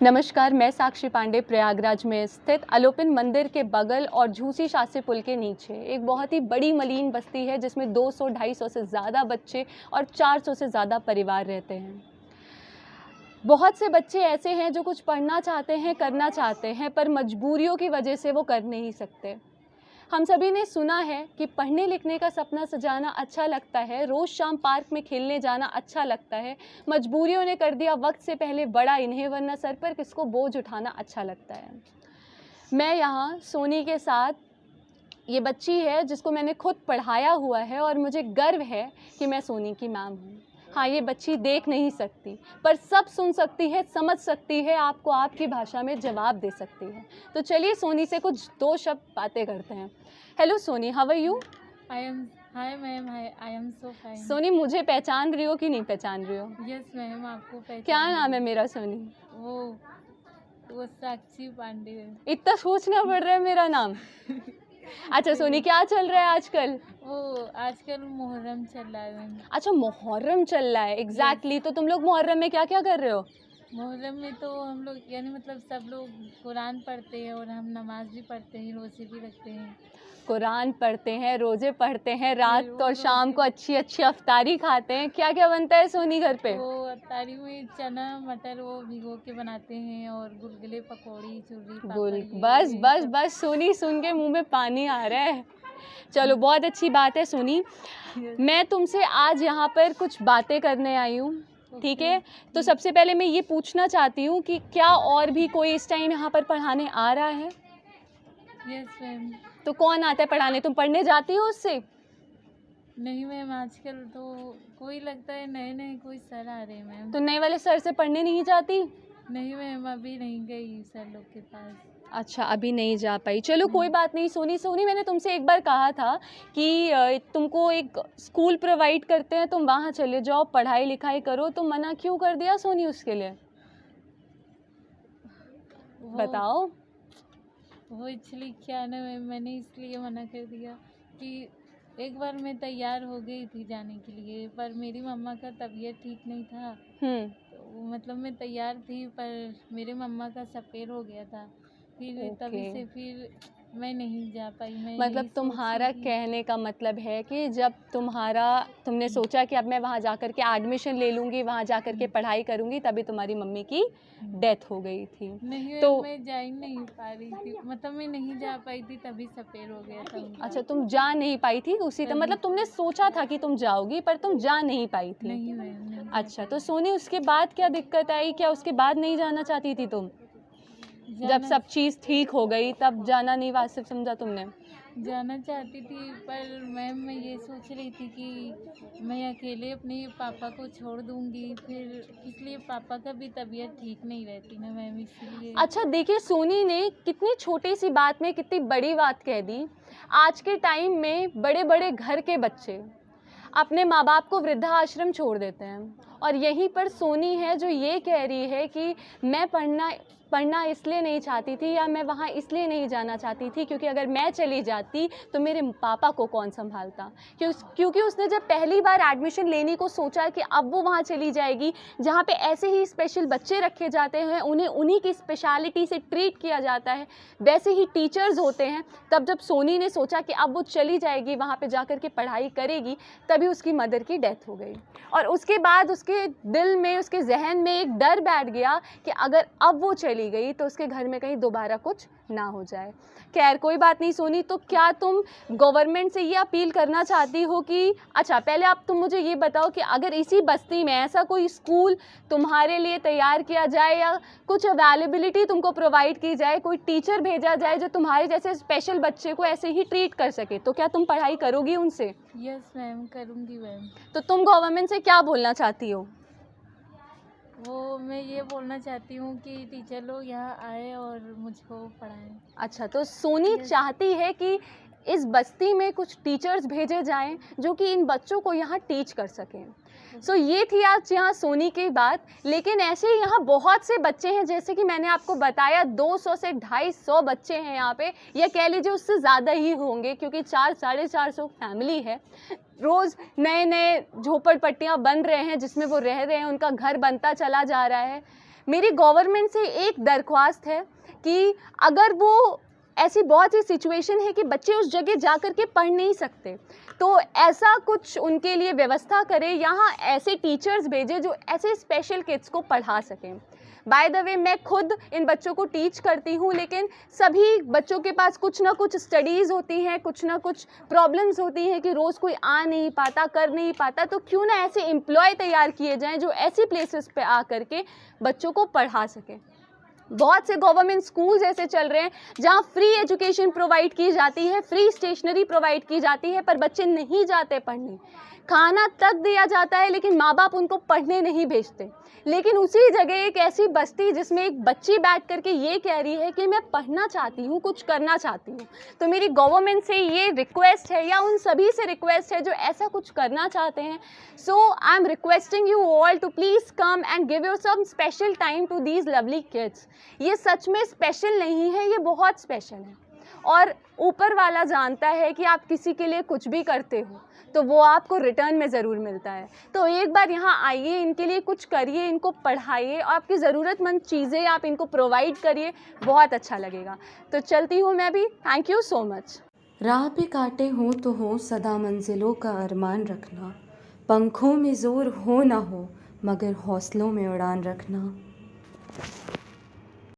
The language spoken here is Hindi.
नमस्कार, मैं साक्षी पांडे प्रयागराज में स्थित अलोपिन मंदिर के बगल और झूसी शास्त्री पुल के नीचे एक बहुत ही बड़ी मलिन बस्ती है जिसमें 200-250 से ज़्यादा बच्चे और 400 से ज़्यादा परिवार रहते हैं। बहुत से बच्चे ऐसे हैं जो कुछ पढ़ना चाहते हैं, करना चाहते हैं, पर मजबूरियों की वजह से वो कर नहीं सकते। हम सभी ने सुना है कि पढ़ने लिखने का सपना सजाना अच्छा लगता है, रोज़ शाम पार्क में खेलने जाना अच्छा लगता है, मजबूरियों ने कर दिया वक्त से पहले बड़ा इन्हें, वरना सर पर किसको बोझ उठाना अच्छा लगता है। मैं यहाँ सोनी के साथ, ये बच्ची है जिसको मैंने खुद पढ़ाया हुआ है और मुझे गर्व है कि मैं सोनी की मैम हूँ। हाँ, ये बच्ची देख नहीं सकती पर सब सुन सकती है, समझ सकती है, आपको आपकी भाषा में जवाब दे सकती है। तो चलिए सोनी से कुछ 2 शब्द बातें करते हैं। Hello Soni, how are you? Hi ma'am, I am so fine. Soni, मुझे पहचान रही हो कि नहीं पहचान रही हो? यस मैम, आपको पहचान। क्या नाम है मेरा सोनी? वो साक्षी पांडे है। इतना सोचना पड़ रहा है मेरा नाम। अच्छा सोनी, क्या चल रहा है आजकल? आजकल मुहर्रम चल रहा है मैम। अच्छा, मुहर्रम चल रहा है, एग्जैक्टली। तो तुम लोग मुहर्रम में क्या क्या कर रहे हो? मुहर्रम में तो हम लोग यानी मतलब सब लोग कुरान पढ़ते हैं और हम नमाज भी पढ़ते हैं, रोज़े भी रखते हैं। कुरान पढ़ते हैं, रोज़े पढ़ते हैं, रात और शाम को अच्छी अच्छी अफ्तारी खाते हैं। क्या क्या बनता है सोनी घर पे? वो अफ्तारी में चना मटर वो भिगो के बनाते हैं और गुलगुले, पकौड़ी, चूरी, पापड़। बस सोनी सुन के मुंह में पानी आ रहा है। चलो, बहुत अच्छी बात है सोनी। मैं तुमसे आज यहाँ पर कुछ बातें करने आई हूँ, ठीक है? तो सबसे पहले मैं ये पूछना चाहती हूँ कि क्या और भी कोई इस टाइम यहाँ पर पढ़ाने आ रहा है? Yes ma'am. तो कौन आता है पढ़ाने? तुम पढ़ने जाती हो उससे? नहीं मैम, आजकल तो कोई लगता है नए नए कोई सर आ रहे हैं मैम। तो नए वाले सर से पढ़ने नहीं जाती? नहीं मैम, अभी नहीं गई सर लोग के पास। अच्छा, अभी नहीं जा पाई। चलो कोई बात नहीं सोनी, मैंने तुमसे एक बार कहा था कि तुमको एक स्कूल प्रोवाइड करते हैं, तुम वहाँ चले जाओ, पढ़ाई लिखाई करो। तुम मना क्यों कर दिया सोनी उसके लिए? बताओ। वो एक्चुअली क्या ना मैंने इसलिए मना कर दिया कि एक बार मैं तैयार हो गई थी जाने के लिए, पर मेरी मम्मा का तबीयत ठीक नहीं था। तो मतलब मैं तैयार थी पर मेरे मम्मा का सफ़ेद हो गया था, फिर तभी से फिर मैं नहीं जा पाई। मैं मतलब तुम्हारा कहने का मतलब है कि जब तुमने सोचा कि अब मैं वहाँ जाकर के एडमिशन ले लूँगी, वहाँ जाकर के पढ़ाई करूँगी, तभी तुम्हारी मम्मी की डेथ हो गई थी। नहीं तो मैं जा ही नहीं पा रही थी, मतलब मैं नहीं जा पाई थी, तभी सफ़ेद हो गया था उनका। अच्छा, तुम जा नहीं पाई थी उसी तरह, मतलब तुमने सोचा था कि तुम जाओगी पर तुम जा नहीं पाई थी? नहीं मैम। अच्छा, तो सोनी उसके बाद क्या दिक्कत आई? क्या उसके बाद नहीं जाना चाहती थी तुम? जब सब चीज़ ठीक हो गई तब जाना नहीं वाजिब समझा तुमने? जाना चाहती थी पर मैम मैं ये सोच रही थी कि मैं अकेले अपने पापा को छोड़ दूंगी, फिर इसलिए पापा का भी तबीयत ठीक नहीं रहती ना मैम, इसलिए। अच्छा देखिए, सोनी ने कितनी छोटी सी बात में कितनी बड़ी बात कह दी। आज के टाइम में बड़े बड़े घर के बच्चे अपने माँ बाप को वृद्धाश्रम छोड़ देते हैं, और यहीं पर सोनी है जो ये कह रही है कि मैं पढ़ना इसलिए नहीं चाहती थी, या मैं वहाँ इसलिए नहीं जाना चाहती थी क्योंकि अगर मैं चली जाती तो मेरे पापा को कौन संभालता। क्योंकि उसने जब पहली बार एडमिशन लेने को सोचा कि अब वो वहाँ चली जाएगी जहाँ पे ऐसे ही स्पेशल बच्चे रखे जाते हैं, उन्हें उन्हीं की स्पेशलिटी से ट्रीट किया जाता है, वैसे ही टीचर्स होते हैं, तब जब सोनी ने सोचा कि अब वो चली जाएगी, वहाँ पर जा कर के पढ़ाई करेगी, तभी उसकी मदर की डेथ हो गई। और उसके बाद उसके दिल में, उसके जहन में एक डर बैठ गया कि अगर अब वो चली गई तो उसके घर में कहीं दोबारा कुछ ना हो जाए। खैर कोई बात नहीं सोनी, तो क्या तुम गवर्नमेंट से ये अपील करना चाहती हो कि अच्छा पहले आप तुम मुझे ये बताओ कि अगर इसी बस्ती में ऐसा कोई स्कूल तुम्हारे लिए तैयार किया जाए या कुछ अवेलेबिलिटी तुमको प्रोवाइड की जाए, कोई टीचर भेजा जाए जो तुम्हारे जैसे स्पेशल बच्चे को ऐसे ही ट्रीट कर सके, तो क्या तुम पढ़ाई करोगी उनसे? यस मैम, करूँगी मैम। तो तुम गवर्नमेंट से क्या बोलना चाहती हो? वो मैं ये बोलना चाहती हूँ कि टीचर लोग यहाँ आए और मुझको पढ़ाएं। अच्छा, तो सोनी चाहती है कि इस बस्ती में कुछ टीचर्स भेजे जाएं जो कि इन बच्चों को यहाँ टीच कर सकें। सो ये थी आज यहाँ सोनी की बात। लेकिन ऐसे ही यहाँ बहुत से बच्चे हैं, जैसे कि मैंने आपको बताया 200 से 250 बच्चे हैं यहाँ पे, या कह लीजिए उससे ज़्यादा ही होंगे क्योंकि 400-450 फैमिली है। रोज़ नए नए झोपड़पट्टियाँ बन रहे हैं जिसमें वो रह रहे हैं, उनका घर बनता चला जा रहा है। मेरी गवर्नमेंट से एक दरख्वास्त है कि अगर वो ऐसी बहुत सी सिचुएशन है कि बच्चे उस जगह जा कर के पढ़ नहीं सकते, तो ऐसा कुछ उनके लिए व्यवस्था करें, यहाँ ऐसे टीचर्स भेजें जो ऐसे स्पेशल किड्स को पढ़ा सकें। बाय द वे, मैं खुद इन बच्चों को टीच करती हूँ, लेकिन सभी बच्चों के पास कुछ ना कुछ स्टडीज़ होती हैं, कुछ ना कुछ प्रॉब्लम्स होती हैं कि रोज़ कोई आ नहीं पाता, कर नहीं पाता, तो क्यों ना ऐसे एम्प्लॉय तैयार किए जाएं जो ऐसी प्लेसेस पे आ करके बच्चों को पढ़ा सकें। बहुत से गवर्नमेंट स्कूल्स ऐसे चल रहे हैं जहाँ फ्री एजुकेशन प्रोवाइड की जाती है, फ्री स्टेशनरी प्रोवाइड की जाती है, पर बच्चे नहीं जाते पढ़ने। खाना तक दिया जाता है लेकिन माँ बाप उनको पढ़ने नहीं भेजते। लेकिन उसी जगह एक ऐसी बस्ती जिसमें एक बच्ची बैठ करके ये कह रही है कि मैं पढ़ना चाहती हूँ, कुछ करना चाहती हूँ। तो मेरी गवर्नमेंट से ये रिक्वेस्ट है, या उन सभी से रिक्वेस्ट है जो ऐसा कुछ करना चाहते हैं, so I am requesting you all to please come and give your some special time to these lovely kids. ये सच में स्पेशल नहीं है, ये बहुत स्पेशल है, और ऊपर वाला जानता है कि आप किसी के लिए कुछ भी करते हो तो वो आपको रिटर्न में ज़रूर मिलता है। तो एक बार यहाँ आइए, इनके लिए कुछ करिए, इनको पढ़ाइए, आपकी ज़रूरतमंद चीज़ें आप इनको प्रोवाइड करिए, बहुत अच्छा लगेगा। तो चलती हूँ मैं भी, थैंक यू सो मच। राह पे कांटे हो तो हो, सदा मंजिलों का अरमान रखना, पंखों में ज़ोर हो ना हो मगर हौसलों में उड़ान रखना।